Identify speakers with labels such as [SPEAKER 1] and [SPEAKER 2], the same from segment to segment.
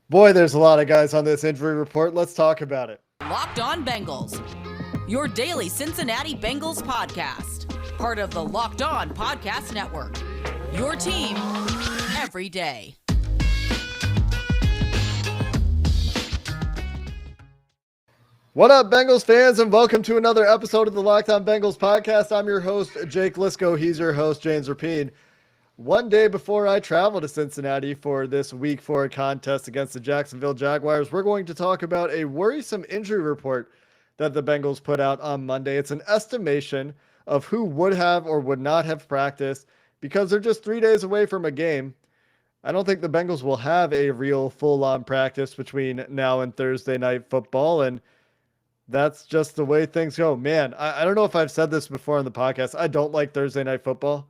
[SPEAKER 1] Boy, there's a lot of guys on this injury report. Let's talk about it.
[SPEAKER 2] Locked On Bengals, your daily Cincinnati Bengals podcast. Part of the Locked On Podcast Network, your team every day.
[SPEAKER 1] What up, Bengals fans, and welcome to another episode of the Locked On Bengals podcast. I'm your host, Jake Liscow. He's your host, James Rapien. One day before I travel to Cincinnati for this Week 4 contest against the Jacksonville Jaguars, we're going to talk about a worrisome injury report that the Bengals put out on Monday. It's an estimation of who would have or would not have practiced because they're just 3 days away from a game. I don't think the Bengals will have a real full-on practice between now and Thursday Night Football, and that's just the way things go. Man, I don't know if I've said this before on the podcast. I don't like Thursday Night Football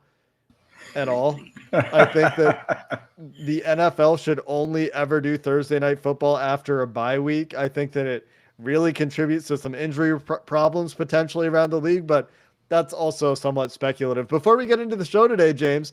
[SPEAKER 1] at all. I think that the NFL should only ever do Thursday Night Football after a bye week. I think that it really contributes to some injury problems potentially around the league, but that's also somewhat speculative. Before we get into the show today, James,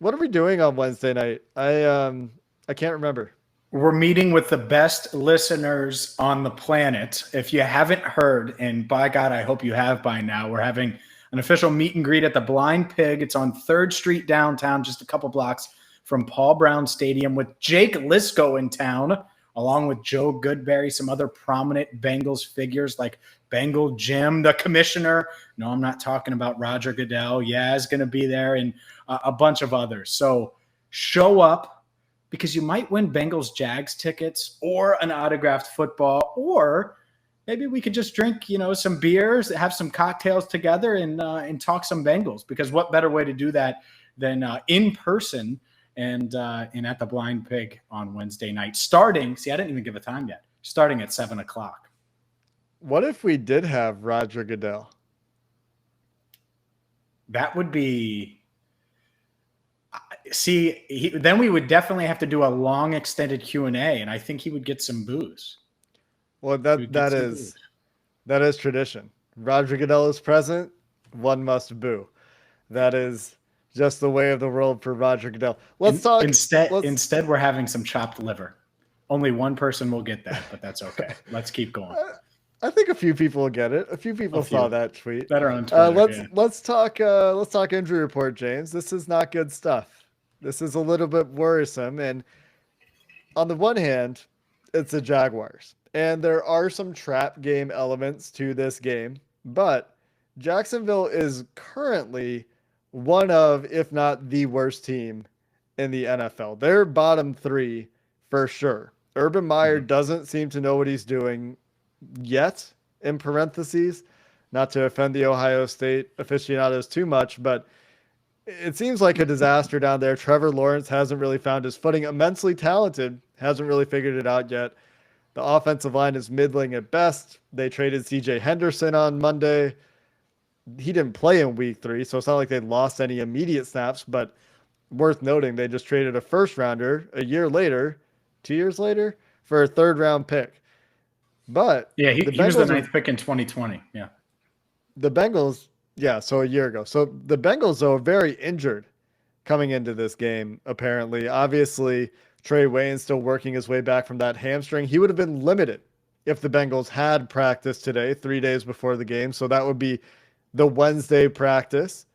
[SPEAKER 1] what are we doing on Wednesday night? I can't remember.
[SPEAKER 3] We're meeting with the best listeners on the planet. If you haven't heard, and by God, I hope you have by now, we're having an official meet and greet at the Blind Pig. It's on 3rd Street downtown, just a couple blocks from Paul Brown Stadium, with Jake Liscow in town, along with Joe Goodberry, some other prominent Bengals figures like Bengal Jim, the commissioner. No, I'm not talking about Roger Goodell. Yeah, is going to be there, and a bunch of others. So show up, because you might win Bengals Jags tickets or an autographed football, or maybe we could just drink, some beers, have some cocktails together, and talk some Bengals. Because what better way to do that than in person and at the Blind Pig on Wednesday night? Starting, I didn't even give a time yet. Starting at 7:00.
[SPEAKER 1] What if we did have Roger Goodell?
[SPEAKER 3] That would be. Then we would definitely have to do a long extended Q&A, and I think he would get some booze.
[SPEAKER 1] Well, that is tradition. Roger Goodell is present, one must boo. That is just the way of the world for Roger Goodell.
[SPEAKER 3] Instead, we're having some chopped liver. Only one person will get that, but that's okay. Let's keep going.
[SPEAKER 1] I think a few people will get it. A few people saw that tweet.
[SPEAKER 3] That are on Twitter.
[SPEAKER 1] Let's talk injury report, James. This is not good stuff. This is a little bit worrisome. And on the one hand, it's the Jaguars. And there are some trap game elements to this game. But Jacksonville is currently one of, if not the worst team in the NFL. They're bottom 3 for sure. Urban Meyer doesn't seem to know what he's doing yet, in parentheses, not to offend the Ohio State aficionados too much, but it seems like a disaster down there. Trevor Lawrence hasn't really found his footing. Immensely talented, hasn't really figured it out yet. The offensive line is middling at best. They traded CJ Henderson on Monday. He didn't play in week 3, so it's not like they lost any immediate snaps, but worth noting, they just traded a first rounder a year later, 2 years later, for a 3rd round pick. But
[SPEAKER 3] yeah, he was the 9th pick in 2020. Yeah.
[SPEAKER 1] The Bengals, so a year ago. So the Bengals, though, are very injured coming into this game, apparently. Obviously, Trey Wayne's still working his way back from that hamstring. He would have been limited if the Bengals had practice today, 3 days before the game. So that would be the Wednesday practice,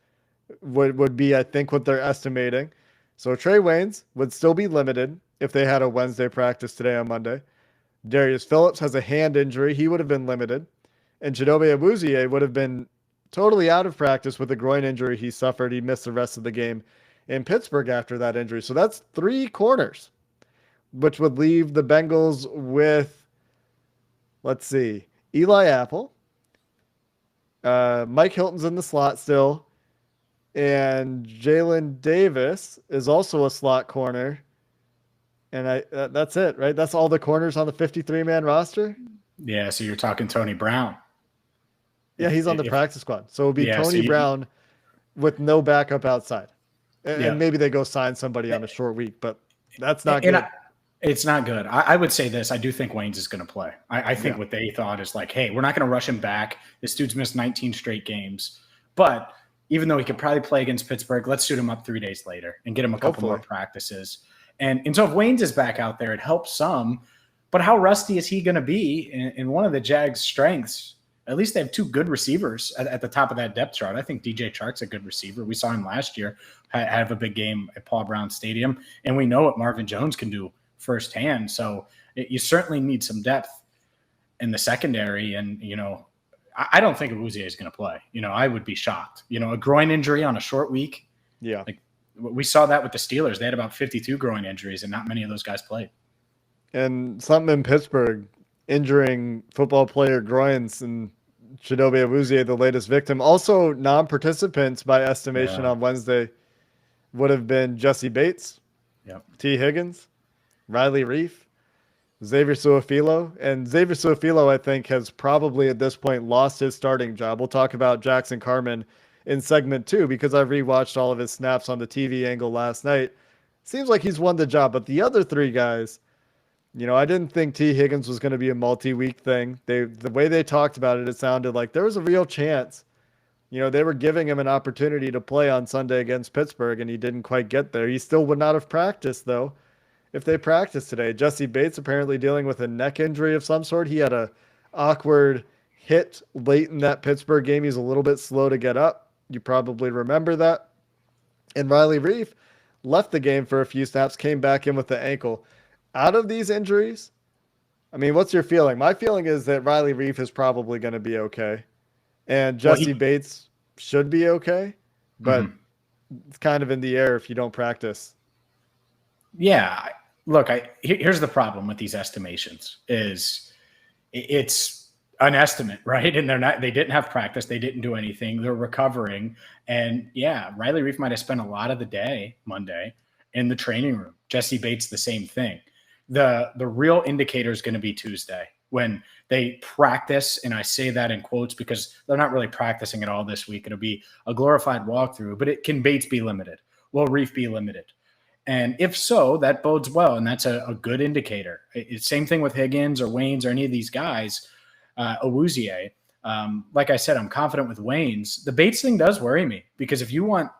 [SPEAKER 1] would be, I think, what they're estimating. So Trey Wayne's would still be limited if they had a Wednesday practice today on Monday. Darius Phillips has a hand injury. He would have been limited. And Chidobe Awuzie would have been totally out of practice with a groin injury he suffered. He missed the rest of the game in Pittsburgh after that injury. So that's 3 corners, which would leave the Bengals with, Eli Apple. Mike Hilton's in the slot still. And Jalen Davis is also a slot corner. And that's it, right? That's all the corners on the 53-man roster?
[SPEAKER 3] Yeah, so you're talking Tony Brown.
[SPEAKER 1] Yeah, he's on the practice squad. So it would be Tony Brown with no backup outside. And maybe they go sign somebody on a short week, but that's not good.
[SPEAKER 3] It's not good. I would say this. I do think Waynes is going to play. I think what they thought is like, hey, we're not going to rush him back. This dude's missed 19 straight games. But even though he could probably play against Pittsburgh, let's suit him up 3 days later and get him a couple more practices. And so if Waynes is back out there, it helps some. But how rusty is he going to be in one of the Jags' strengths? At least they have two good receivers at the top of that depth chart. I think DJ Chark's a good receiver. We saw him last year have a big game at Paul Brown Stadium, and we know what Marvin Jones can do firsthand. So you certainly need some depth in the secondary. And, I don't think Awuzie is going to play. I would be shocked. A groin injury on a short week.
[SPEAKER 1] Yeah.
[SPEAKER 3] Like we saw that with the Steelers. They had about 52 groin injuries, and not many of those guys played.
[SPEAKER 1] And something in Pittsburgh, injuring football player groins, and Chidobe Awuzie, the latest victim. Also, non-participants by estimation on Wednesday would have been Jessie Bates, T. Higgins, Riley Reif, Xavier Su'a-Filo. And Xavier Su'a-Filo, I think, has probably at this point lost his starting job. We'll talk about Jackson Carman in segment 2 because I've rewatched all of his snaps on the TV angle last night. Seems like he's won the job, but the other three guys, I didn't think T. Higgins was going to be a multi-week thing. The way they talked about it, it sounded like there was a real chance. They were giving him an opportunity to play on Sunday against Pittsburgh, and he didn't quite get there. He still would not have practiced, though, if they practiced today. Jessie Bates apparently dealing with a neck injury of some sort. He had a awkward hit late in that Pittsburgh game. He's a little bit slow to get up. You probably remember that. And Riley Reif left the game for a few snaps, came back in with the ankle. Out of these injuries, what's your feeling? My feeling is that Riley Reif is probably going to be okay. And Jessie Bates should be okay, but it's kind of in the air if you don't practice.
[SPEAKER 3] Yeah. Look, here's the problem with these estimations is it's an estimate, right? And they didn't have practice. They didn't do anything. They're recovering. And Riley Reif might have spent a lot of the day Monday in the training room. Jessie Bates, the same thing. The real indicator is going to be Tuesday when they practice, and I say that in quotes because they're not really practicing at all this week. It'll be a glorified walkthrough, but can Bates be limited? Will Reif be limited? And if so, that bodes well, and that's a good indicator. Same thing with Higgins or Waynes or any of these guys, Awuzie. Like I said, I'm confident with Waynes. The Bates thing does worry me because if you want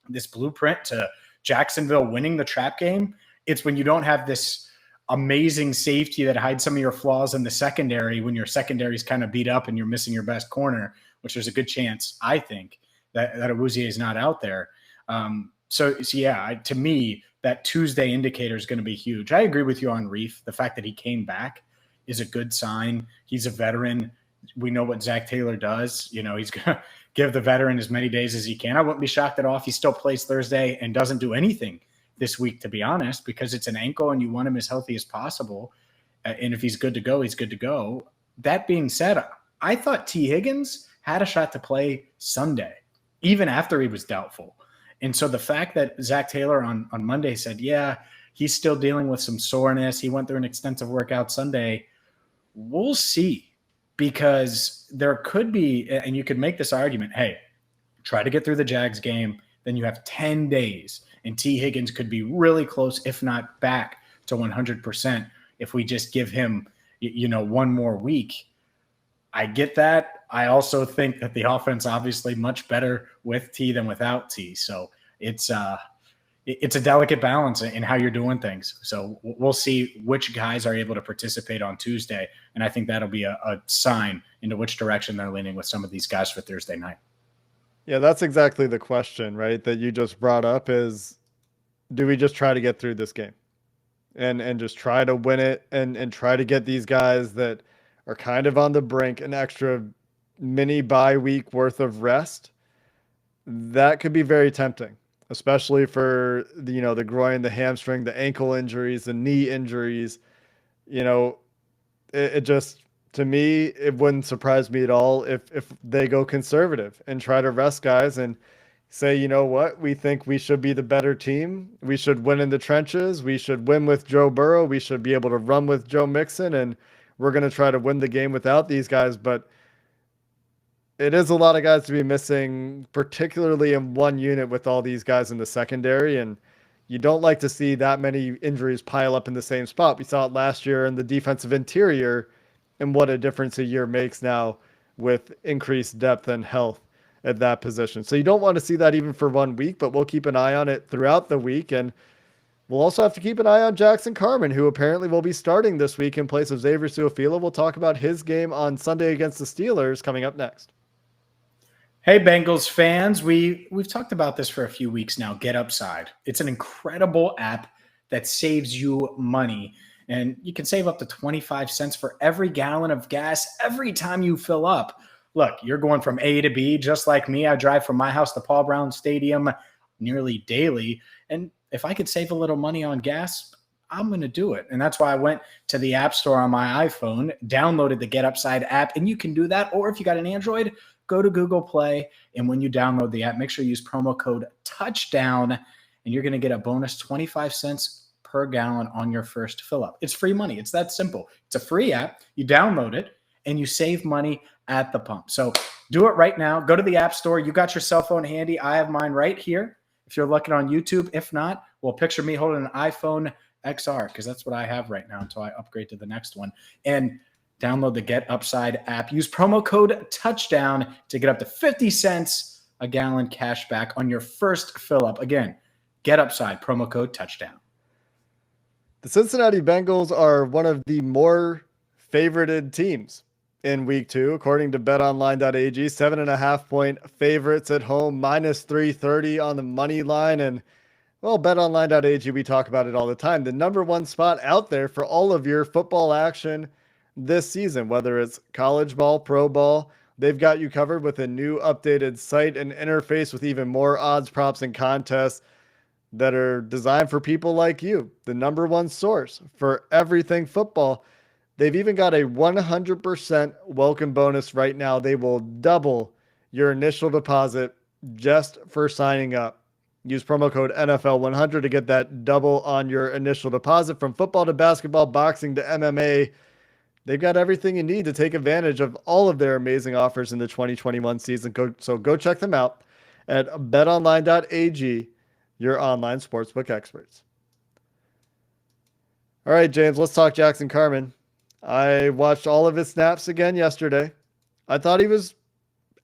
[SPEAKER 3] this blueprint to Jacksonville winning the trap game, it's when you don't have this amazing safety that hides some of your flaws in the secondary when your secondary is kind of beat up and you're missing your best corner, which there's a good chance, I think, that Awuzie is not out there. To me, that Tuesday indicator is going to be huge. I agree with you on Reif. The fact that he came back is a good sign. He's a veteran. We know what Zach Taylor does. He's going to give the veteran as many days as he can. I wouldn't be shocked at all if he still plays Thursday and doesn't do anything this week, to be honest, because it's an ankle and you want him as healthy as possible. And if he's good to go, he's good to go. That being said, I thought T. Higgins had a shot to play Sunday, even after he was doubtful. And so the fact that Zach Taylor on Monday said, he's still dealing with some soreness. He went through an extensive workout Sunday. We'll see, because there could be, and you could make this argument, hey, try to get through the Jags game. Then you have 10 days. And T. Higgins could be really close, if not back to 100%, if we just give him, one more week. I get that. I also think that the offense obviously much better with T than without T. So it's a delicate balance in how you're doing things. So we'll see which guys are able to participate on Tuesday. And I think that'll be a sign into which direction they're leaning with some of these guys for Thursday night.
[SPEAKER 1] Yeah, that's exactly the question, right, that you just brought up is, do we just try to get through this game and just try to win it and try to get these guys that are kind of on the brink an extra mini bye week worth of rest? That could be very tempting, especially for the groin, the hamstring, the ankle injuries, the knee injuries. It just, to me, it wouldn't surprise me at all if they go conservative and try to rest guys and say, you know what, we think we should be the better team. We should win in the trenches. We should win with Joe Burrow. We should be able to run with Joe Mixon, and we're going to try to win the game without these guys. But it is a lot of guys to be missing, particularly in one unit with all these guys in the secondary. And you don't like to see that many injuries pile up in the same spot. We saw it last year in the defensive interior, and what a difference a year makes now with increased depth and health at that position. So you don't want to see that even for 1 week, but we'll keep an eye on it throughout the week. And We'll also have to keep an eye on Jackson Carman, who apparently will be starting this week in place of Xavier Su'a-Filo. We'll talk about his game on Sunday against the Steelers coming up next.
[SPEAKER 3] Hey, Bengals fans. We've talked about this for a few weeks now, Get Upside. It's an incredible app that saves you money. And you can save up to 25 cents for every gallon of gas every time you fill up. Look, you're going from A to B, just like me. I drive from my house to Paul Brown Stadium nearly daily. And if I could save a little money on gas, I'm going to do it. And that's why I went to the App Store on my iPhone, downloaded the Get Upside app, and you can do that. Or if you got an Android, go to Google Play. And when you download the app, make sure you use promo code TOUCHDOWN, and you're going to get a bonus 25 cents per gallon on your first fill up. It's free money. It's that simple. It's a free app. You download it and you save money at the pump. So do it right now. Go to the App Store. You got your cell phone handy. I have mine right here. If you're looking on YouTube, if not, well, picture me holding an iPhone XR because that's what I have right now until I upgrade to the next one. And download the Get Upside app. Use promo code TOUCHDOWN to get up to 50 cents a gallon cash back on your first fill up. Again, Get Upside, promo code TOUCHDOWN.
[SPEAKER 1] The Cincinnati Bengals are one of the more favorited teams in week 2, according to BetOnline.ag. 7.5-point favorites at home, minus 330 on the money line. And, well, BetOnline.ag, we talk about it all the time. The number one spot out there for all of your football action this season, whether it's college ball, pro ball. They've got you covered with a new updated site and interface with even more odds, props, and contests that are designed for people like you, the number one source for everything football. They've even got a 100% welcome bonus right now. They will double your initial deposit just for signing up. Use promo code NFL100 to get that double on your initial deposit. From football to basketball, boxing to MMA, they've got everything you need to take advantage of all of their amazing offers in the 2021 season. So go check them out at betonline.ag. Your online sportsbook experts. All right, James, let's talk Jackson Carman. I watched all of his snaps again yesterday. I thought he was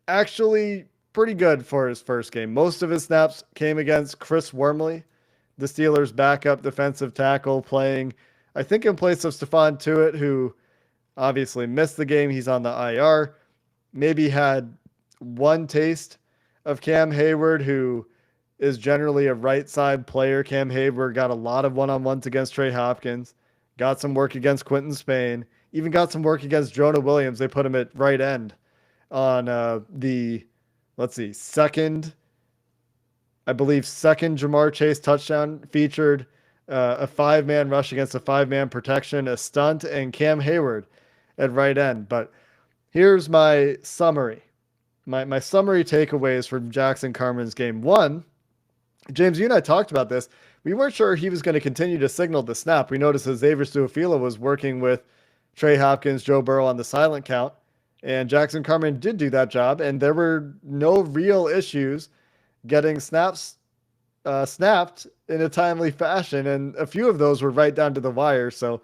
[SPEAKER 1] actually pretty good for his first game. Most of his snaps came against Chris Wormley, the Steelers' backup defensive tackle, playing, I think, in place of Stephon Tuitt, who obviously missed the game. He's on the IR. Maybe had one taste of Cam Hayward, who is generally a right side player. Cam Hayward got a lot of one-on-ones against Trey Hopkins, got some work against Quentin Spain, even got some work against Jonah Williams. They put him at right end on second Jamar Chase touchdown, featured a 5-man rush against a 5-man protection, a stunt, and Cam Hayward at right end. But here's my summary. My summary takeaways from Jackson Carman's game. One, James, you and I talked about this. We weren't sure he was going to continue to signal the snap. We noticed that Xavier Su'a-Filo was working with Trey Hopkins, Joe Burrow on the silent count, and Jackson Carman did do that job, and there were no real issues getting snapped in a timely fashion, and a few of those were right down to the wire. So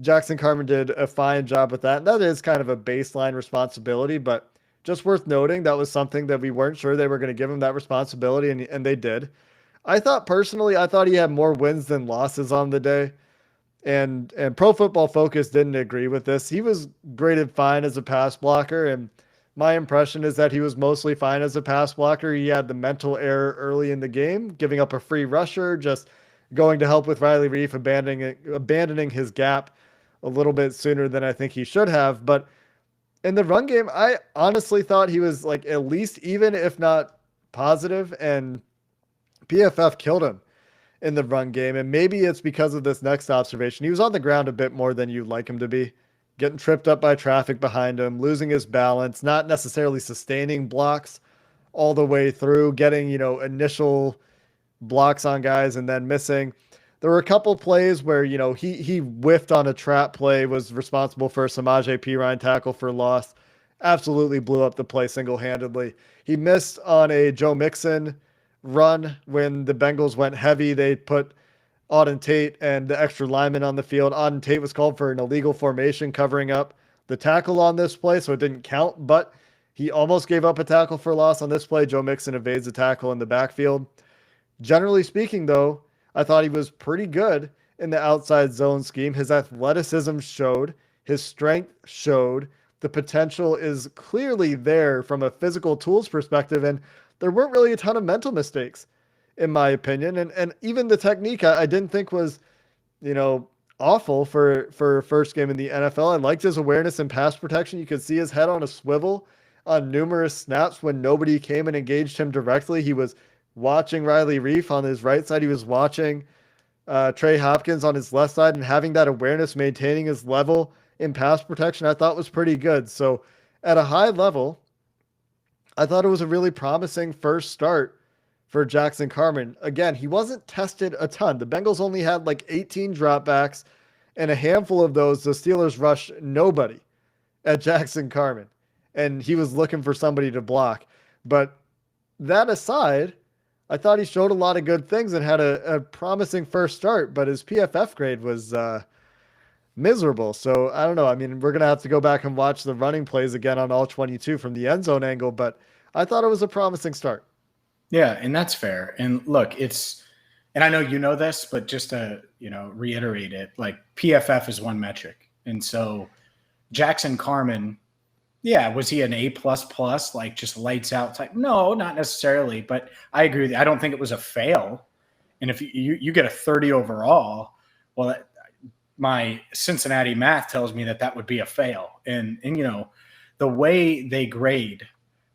[SPEAKER 1] Jackson Carman did a fine job with that. And that is kind of a baseline responsibility, but just worth noting, that was something that we weren't sure they were going to give him that responsibility, and they did. I thought he had more wins than losses on the day, and Pro Football Focus didn't agree with this. He was graded fine as a pass blocker, and my impression is that he was mostly fine as a pass blocker. He had the mental error early in the game, giving up a free rusher, just going to help with Riley Reif, abandoning his gap a little bit sooner than I think he should have. But in the run game, I honestly thought he was like at least even, if not positive, and PFF killed him in the run game. And maybe it's because of this next observation. He was on the ground a bit more than you'd like him to be, getting tripped up by traffic behind him, losing his balance, not necessarily sustaining blocks all the way through, getting, initial blocks on guys and then missing. There were a couple plays where, he whiffed on a trap play, was responsible for a Samaje Perine tackle for loss, absolutely blew up the play single-handedly. He missed on a Joe Mixon run when the Bengals went heavy. They put Auden Tate and the extra lineman on the field. Auden Tate was called for an illegal formation covering up the tackle on this play, so it didn't count, but he almost gave up a tackle for loss on this play. Joe Mixon evades the tackle in the backfield. Generally speaking, though, I thought he was pretty good in the outside zone scheme. His athleticism showed, his strength showed, the potential is clearly there from a physical tools perspective. And there weren't really a ton of mental mistakes, in my opinion. And even the technique I didn't think was, awful for first game in the NFL. I liked his awareness and pass protection. You could see his head on a swivel on numerous snaps when nobody came and engaged him directly. He was watching Riley Reef on his right side. He was watching Trey Hopkins on his left side, and having that awareness, maintaining his level in pass protection, I thought was pretty good. So at a high level, I thought it was a really promising first start for Jackson Carman. Again, he wasn't tested a ton. The Bengals only had like 18 dropbacks, and a handful of those, the Steelers rushed nobody at Jackson Carman, and he was looking for somebody to block. But that aside, I thought he showed a lot of good things and had a promising first start, but his PFF grade was miserable. So I don't know. I mean, we're going to have to go back and watch the running plays again on all 22 from the end zone angle, but I thought it was a promising start.
[SPEAKER 3] Yeah, and that's fair. And look, and I know you know this, but just to, reiterate it, like PFF is one metric. And so Jackson Carman, yeah, was he an A++, like just lights out type? No, not necessarily, but I agree with you. I don't think it was a fail. And if you get a 30 overall, well, my Cincinnati math tells me that would be a fail. And the way they grade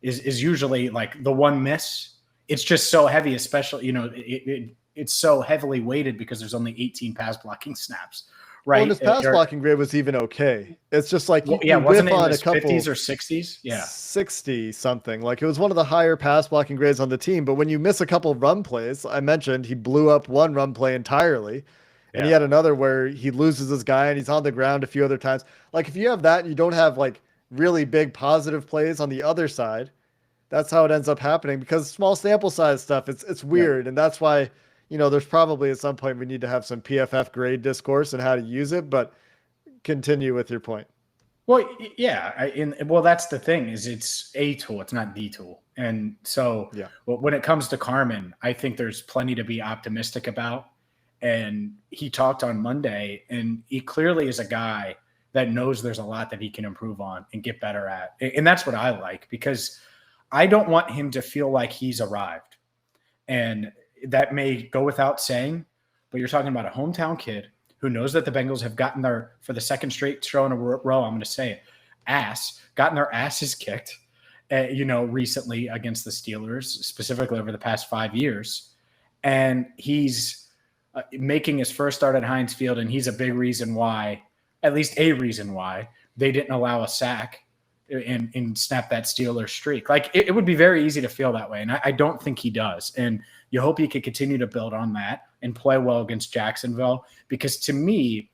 [SPEAKER 3] is usually like the one miss. It's just so heavy, especially, it's so heavily weighted because there's only 18 pass blocking snaps, right?
[SPEAKER 1] Well, his pass blocking grade was even okay. It's just like,
[SPEAKER 3] wasn't it in the 50s or 60s? Yeah.
[SPEAKER 1] 60 something. Like, it was one of the higher pass blocking grades on the team. But when you miss a couple run plays, I mentioned he blew up one run play entirely. And he had another where he loses his guy and he's on the ground a few other times. Like, if you have that and you don't have like really big positive plays on the other side, that's how it ends up happening, because small sample size stuff, it's weird. And that's why, there's probably at some point we need to have some PFF grade discourse and how to use it, but continue with your point.
[SPEAKER 3] Well, yeah. That's the thing, is it's a tool. It's not the tool. And so when it comes to Carman, I think there's plenty to be optimistic about. And he talked on Monday, and he clearly is a guy that knows there's a lot that he can improve on and get better at. And that's what I like, because I don't want him to feel like he's arrived. And that may go without saying, but you're talking about a hometown kid who knows that the Bengals have gotten for the second straight show in a row, I'm going to say it, gotten their asses kicked, recently against the Steelers, specifically over the past 5 years. And he's making his first start at Heinz Field, and he's a big reason why, at least a reason why, they didn't allow a sack and snap that Steelers streak. Like, it would be very easy to feel that way. And I don't think he does. And you hope he could continue to build on that and play well against Jacksonville, because to me,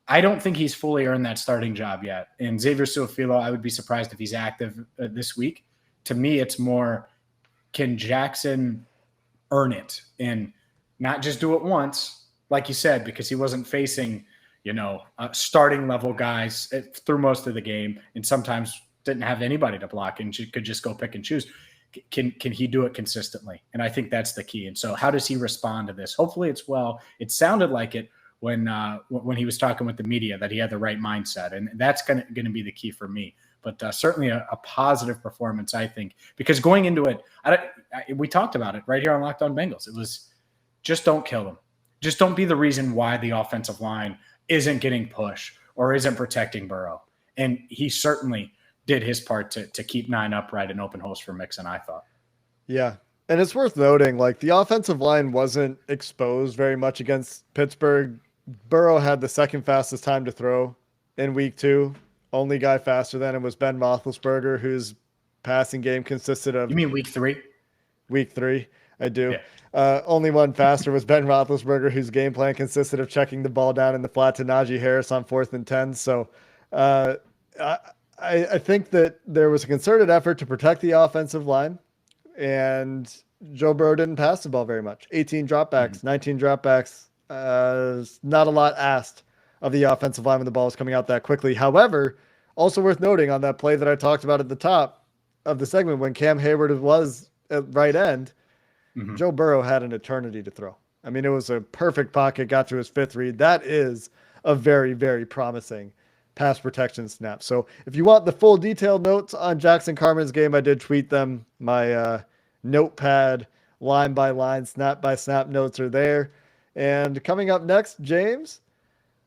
[SPEAKER 3] I don't think he's fully earned that starting job yet. And Xavier Su'a-Filo, I would be surprised if he's active this week. To me, it's more, can Jackson earn it and not just do it once, like you said, because he wasn't facing starting level guys through most of the game, and sometimes didn't have anybody to block and could just go pick and choose. Can he do it consistently? And I think that's the key. And so how does he respond to this? Hopefully it's well. It sounded like it when he was talking with the media, that he had the right mindset, and that's going to be the key for me. But certainly a positive performance, I think, because going into it, we talked about it right here on Locked On Bengals. It was just don't kill them. Just don't be the reason why the offensive line isn't getting push or isn't protecting Burrow. And he certainly did his part to keep 9 upright and open holes for Mixon, I thought.
[SPEAKER 1] Yeah. And it's worth noting, like, the offensive line wasn't exposed very much against Pittsburgh. Burrow had the second fastest time to throw in week 2. Only guy faster than him was Ben Roethlisberger, whose passing game consisted of...
[SPEAKER 3] You mean week 3?
[SPEAKER 1] Week 3. I do.
[SPEAKER 3] Yeah.
[SPEAKER 1] Only one faster was Ben Roethlisberger, whose game plan consisted of checking the ball down in the flat to Najee Harris on 4th and 10. So I think that there was a concerted effort to protect the offensive line, and Joe Burrow didn't pass the ball very much. 18 dropbacks, 19 dropbacks. Not a lot asked of the offensive line when the ball was coming out that quickly. However, also worth noting on that play that I talked about at the top of the segment, when Cam Hayward was at right end, Joe Burrow had an eternity to throw. I mean, it was a perfect pocket, got to his fifth read. That is a very, very promising pass protection snap. So if you want the full detailed notes on Jackson Carman's game, I did tweet them. My notepad, line by line, snap by snap notes are there. And coming up next, James,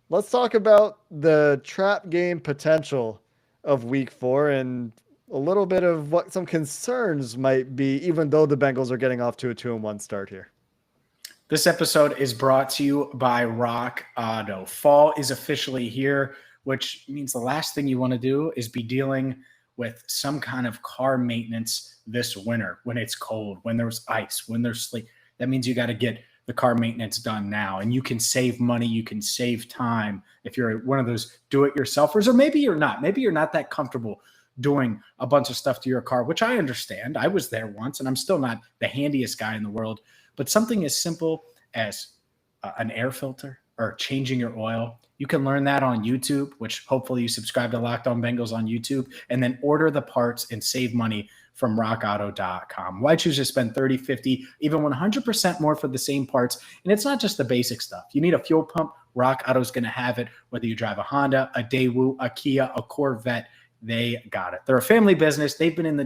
[SPEAKER 1] let's talk about the trap game potential of week 4 and a little bit of what some concerns might be, even though the Bengals are getting off to a 2-1 start here.
[SPEAKER 3] This episode is brought to you by Rock Auto. Fall is officially here, which means the last thing you want to do is be dealing with some kind of car maintenance this winter when it's cold, when there's ice, when there's sleet. That means you got to get the car maintenance done now, and you can save money. You can save time if you're one of those do-it-yourselfers, or maybe you're not. Maybe you're not that comfortable doing a bunch of stuff to your car, which I understand. I was there once, and I'm still not the handiest guy in the world. But something as simple as an air filter or changing your oil, you can learn that on YouTube, which hopefully you subscribe to Locked On Bengals on YouTube, and then order the parts and save money from rockauto.com. Why choose to spend 30, 50, even 100% more for the same parts? And it's not just the basic stuff. You need a fuel pump, Rock Auto is going to have it. Whether you drive a Honda, a Daewoo, a Kia, a Corvette, they got it. They're a family business. They've been in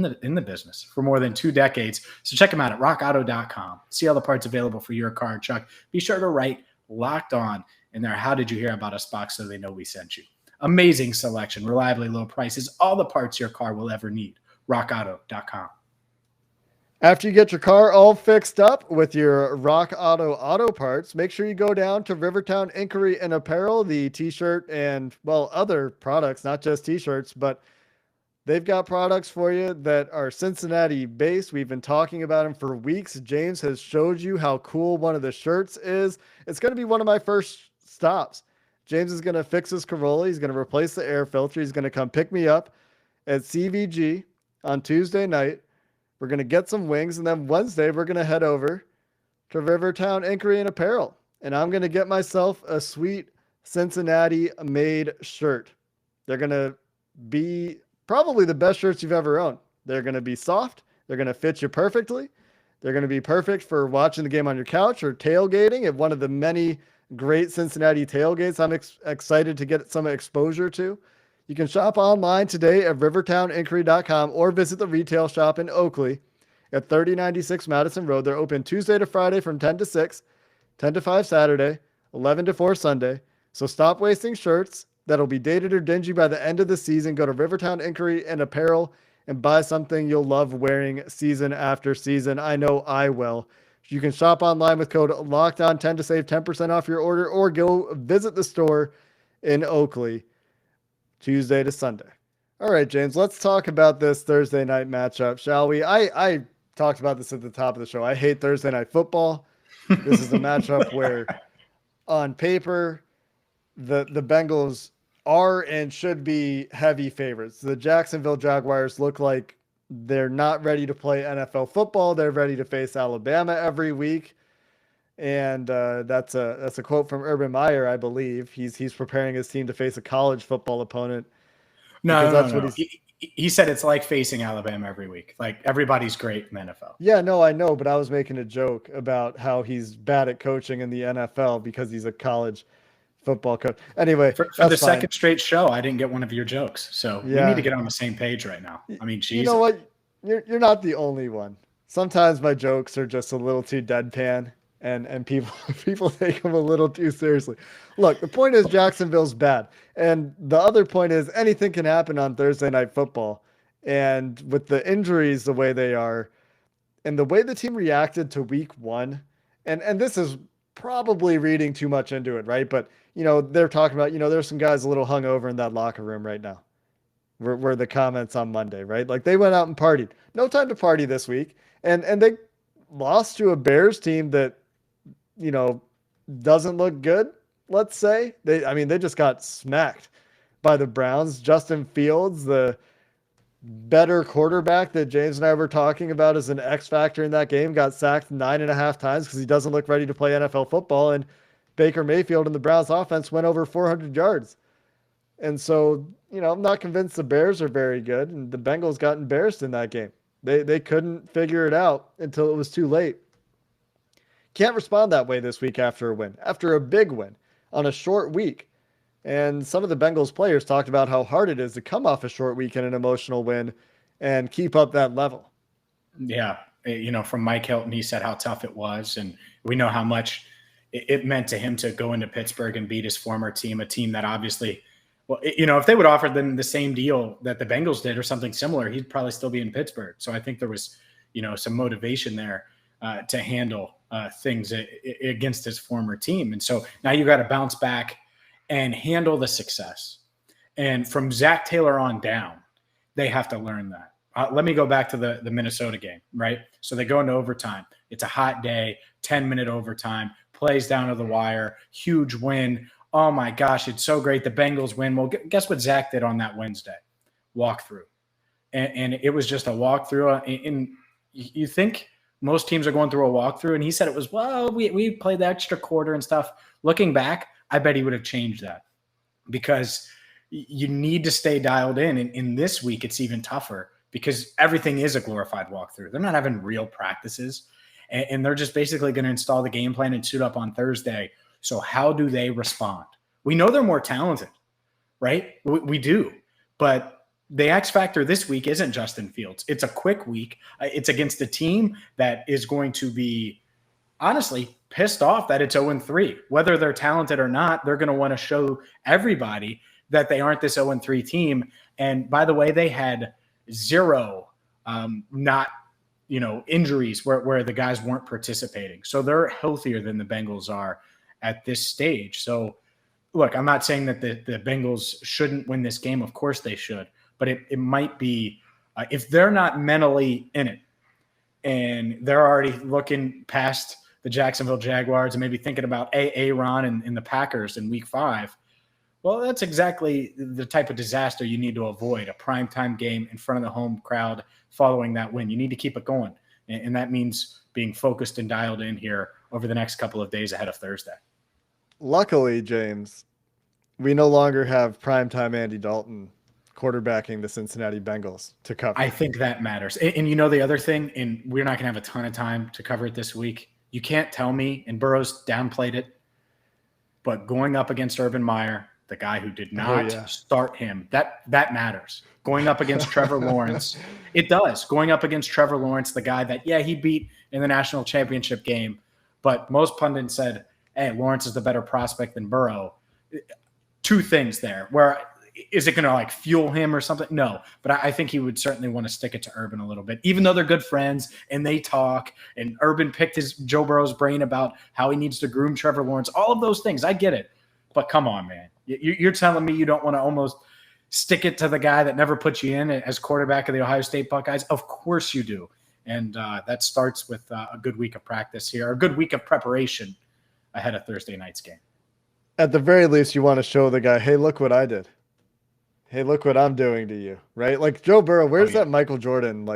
[SPEAKER 3] the business for more than 2 decades. So check them out at rockauto.com. See all the parts available for your car and truck. Be sure to write Locked On in there. How did you hear about us box so they know we sent you? Amazing selection, reliably low prices, all the parts your car will ever need. rockauto.com.
[SPEAKER 1] After you get your car all fixed up with your Rock Auto parts, make sure you go down to Rivertown Inkery and Apparel, the t-shirt and, well, other products, not just t-shirts, but they've got products for you that are Cincinnati based. We've been talking about them for weeks. James has showed you how cool one of the shirts is. It's going to be one of my first stops. James is going to fix his Corolla. He's going to replace the air filter. He's going to come pick me up at CVG on Tuesday night. We're going to get some wings, and then Wednesday we're going to head over to Rivertown Inkery and Apparel, and I'm going to get myself a sweet Cincinnati-made shirt. They're going to be probably the best shirts you've ever owned. They're going to be soft. They're going to fit you perfectly. They're going to be perfect for watching the game on your couch or tailgating at one of the many great Cincinnati tailgates I'm excited to get some exposure to. You can shop online today at rivertowninkery.com or visit the retail shop in Oakley at 3096 Madison Road. They're open Tuesday to Friday from 10 to 6, 10 to 5 Saturday, 11 to 4 Sunday. So stop wasting shirts that'll be dated or dingy by the end of the season. Go to Rivertown Inkery and Apparel and buy something you'll love wearing season after season. I know I will. You can shop online with code LOCKEDON10 to save 10% off your order, or go visit the store in Oakley Tuesday to Sunday. All right, James, let's talk about this Thursday night matchup, shall we? I talked about this at the top of the show. I hate Thursday night football. This is a matchup where on paper, the Bengals are and should be heavy favorites. The Jacksonville Jaguars look like they're not ready to play NFL football. They're ready to face Alabama every week. And that's a quote from Urban Meyer, I believe. He's preparing his team to face a college football opponent.
[SPEAKER 3] No. He said it's like facing Alabama every week. Like, everybody's great in the NFL.
[SPEAKER 1] Yeah, no, I know, but I was making a joke about how he's bad at coaching in the NFL because he's a college football coach. Anyway,
[SPEAKER 3] for the second straight show, I didn't get one of your jokes. So we need to get on the same page right now. I mean, geez.
[SPEAKER 1] You know what? You're not the only one. Sometimes my jokes are just a little too deadpan, and people take them a little too seriously. Look, the point is Jacksonville's bad. And the other point is anything can happen on Thursday night football. And with the injuries the way they are, and the way the team reacted to week 1, and this is probably reading too much into it, right? But, they're talking about, there's some guys a little hungover in that locker room right now. Were the comments on Monday, right? Like, they went out and partied. No time to party this week. And they lost to a Bears team that, doesn't look good, let's say. They just got smacked by the Browns. Justin Fields, the better quarterback that James and I were talking about as an X factor in that game, got sacked 9.5 times because he doesn't look ready to play NFL football. And Baker Mayfield and the Browns offense went over 400 yards. And so, I'm not convinced the Bears are very good. And the Bengals got embarrassed in that game. They couldn't figure it out until it was too late. Can't respond that way this week after a win, after a big win on a short week. And some of the Bengals players talked about how hard it is to come off a short week and an emotional win and keep up that level.
[SPEAKER 3] Yeah. From Mike Hilton, he said how tough it was. And we know how much it meant to him to go into Pittsburgh and beat his former team, a team that obviously, if they would offer them the same deal that the Bengals did or something similar, he'd probably still be in Pittsburgh. So I think there was, some motivation there to handle things against his former team. And so now you got to bounce back and handle the success. And from Zach Taylor on down, they have to learn that. Let me go back to the Minnesota game, right? So they go into overtime. It's a hot day, 10-minute overtime, plays down to the wire, huge win. Oh, my gosh, it's so great. The Bengals win. Well, guess what Zach did on that Wednesday? Walkthrough. And it was just a walkthrough. And you think most teams are going through a walkthrough, and he said it was, we played the extra quarter and stuff. Looking back, I bet he would have changed that because you need to stay dialed in. And in this week, it's even tougher because everything is a glorified walkthrough. They're not having real practices, and they're just basically going to install the game plan and suit up on Thursday. So how do they respond? We know they're more talented, right? We do. But the X factor this week isn't Justin Fields. It's a quick week. It's against a team that is going to be, honestly, pissed off that it's 0-3. Whether they're talented or not, they're going to want to show everybody that they aren't this 0-3 team. And by the way, they had zero injuries where the guys weren't participating. So they're healthier than the Bengals are at this stage. So look, I'm not saying that the Bengals shouldn't win this game. Of course they should. But it might be if they're not mentally in it and they're already looking past the Jacksonville Jaguars and maybe thinking about Aaron and the Packers in week 5, well, that's exactly the type of disaster you need to avoid, a primetime game in front of the home crowd following that win. You need to keep it going, and that means being focused and dialed in here over the next couple of days ahead of Thursday.
[SPEAKER 1] Luckily, James, we no longer have primetime Andy Dalton quarterbacking the Cincinnati Bengals to cover.
[SPEAKER 3] I think that matters. And the other thing, and we're not going to have a ton of time to cover it this week, you can't tell me, and Burrows downplayed it, but going up against Urban Meyer, the guy who did not start him, that matters. Going up against Trevor Lawrence, it does. Going up against Trevor Lawrence, the guy that, he beat in the national championship game, but most pundits said, hey, Lawrence is the better prospect than Burrow. Two things there. Where is it going to fuel him or something? No, but I think he would certainly want to stick it to Urban a little bit, even though they're good friends and they talk, and Urban picked Joe Burrow's brain about how he needs to groom Trevor Lawrence, all of those things. I get it, but come on, man. You're telling me you don't want to almost stick it to the guy that never put you in as quarterback of the Ohio State Buckeyes? Of course you do. And that starts with a good week of practice here, a good week of preparation ahead of Thursday night's game.
[SPEAKER 1] At the very least, you want to show the guy, hey, look what I did. Hey, look what I'm doing to you, right? Like Joe Burrow, where's that Michael Jordan?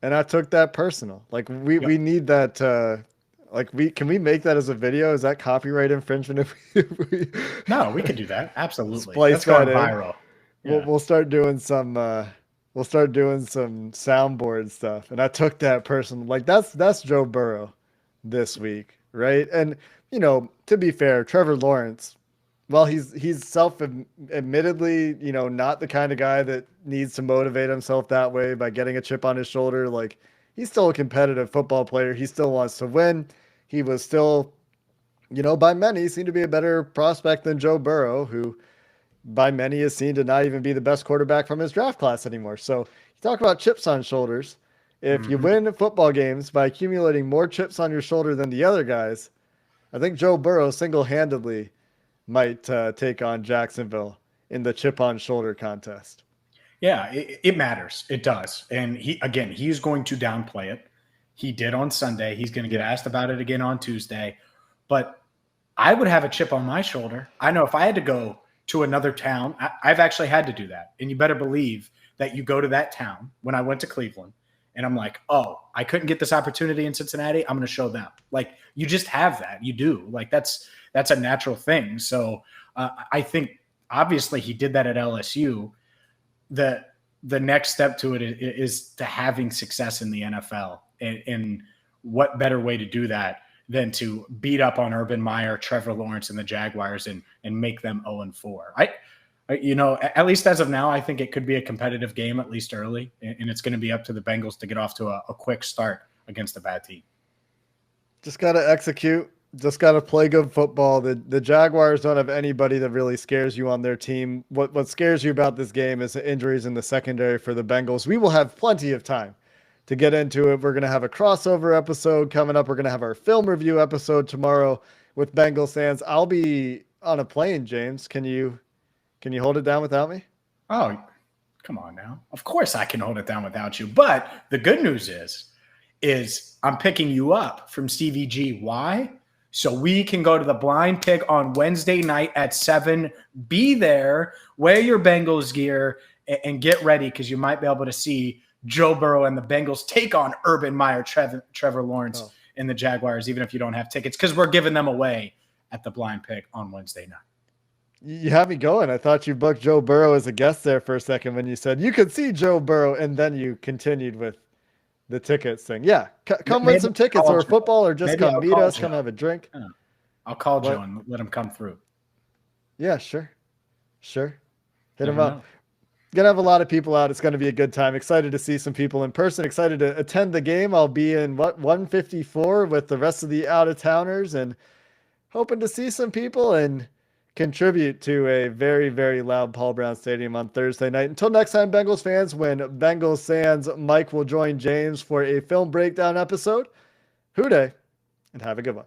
[SPEAKER 1] And I took that personal. We need that. Can we make that as a video? Is that copyright infringement?
[SPEAKER 3] No, we could do that. Absolutely.
[SPEAKER 1] Splice
[SPEAKER 3] That's going viral.
[SPEAKER 1] Yeah. We'll start doing some. We'll start doing some soundboard stuff. And I took that personal. That's Joe Burrow this week, right? And to be fair, Trevor Lawrence, well, he's self-admittedly, not the kind of guy that needs to motivate himself that way by getting a chip on his shoulder. He's still a competitive football player. He still wants to win. He was still, by many, seemed to be a better prospect than Joe Burrow, who by many is seen to not even be the best quarterback from his draft class anymore. So you talk about chips on shoulders. If you win football games by accumulating more chips on your shoulder than the other guys, I think Joe Burrow single-handedly might take on Jacksonville in the chip on shoulder contest.
[SPEAKER 3] Yeah, it matters. It does. And he's going to downplay it. He did on Sunday. He's going to get asked about it again on Tuesday. But I would have a chip on my shoulder. I know if I had to go to another town, I've actually had to do that. And you better believe that you go to that town. When I went to Cleveland and I'm like, oh, I couldn't get this opportunity in Cincinnati, I'm going to show them. You just have that. You do. That's a natural thing. So I think obviously he did that at LSU. The next step to it is to having success in the NFL. And what better way to do that than to beat up on Urban Meyer, Trevor Lawrence, and the Jaguars and make them 0-4. At least as of now, I think it could be a competitive game, at least early, and it's going to be up to the Bengals to get off to a quick start against a bad team.
[SPEAKER 1] Just got to execute. Just got to play good football. The Jaguars don't have anybody that really scares you on their team. What scares you about this game is the injuries in the secondary for the Bengals. We will have plenty of time to get into it. We're going to have a crossover episode coming up. We're going to have our film review episode tomorrow with Bengals fans. I'll be on a plane, James. Can you hold it down without me?
[SPEAKER 3] Oh, come on now. Of course I can hold it down without you. But the good news is I'm picking you up from Stevie G. Why? So we can go to the Blind Pig on Wednesday night at 7. Be there, wear your Bengals gear, and get ready because you might be able to see Joe Burrow and the Bengals take on Urban Meyer, Trevor Lawrence, and the Jaguars, even if you don't have tickets, because we're giving them away at the Blind Pig on Wednesday night.
[SPEAKER 1] You have me going. I thought you booked Joe Burrow as a guest there for a second when you said you could see Joe Burrow, and then you continued with the tickets thing. Yeah, come win some tickets or football, or just come meet us, come have a drink.
[SPEAKER 3] I'll call Joe and let him come through.
[SPEAKER 1] Yeah, sure. Hit him up. Gonna have a lot of people out. It's gonna be a good time. Excited to see some people in person. Excited to attend the game. I'll be in 154 with the rest of the out of towners, and hoping to see some people and contribute to a very, very loud Paul Brown Stadium on Thursday night. Until next time, Bengals fans, when Bengals fans Mike will join James for a film breakdown episode. Hoo day, and have a good one.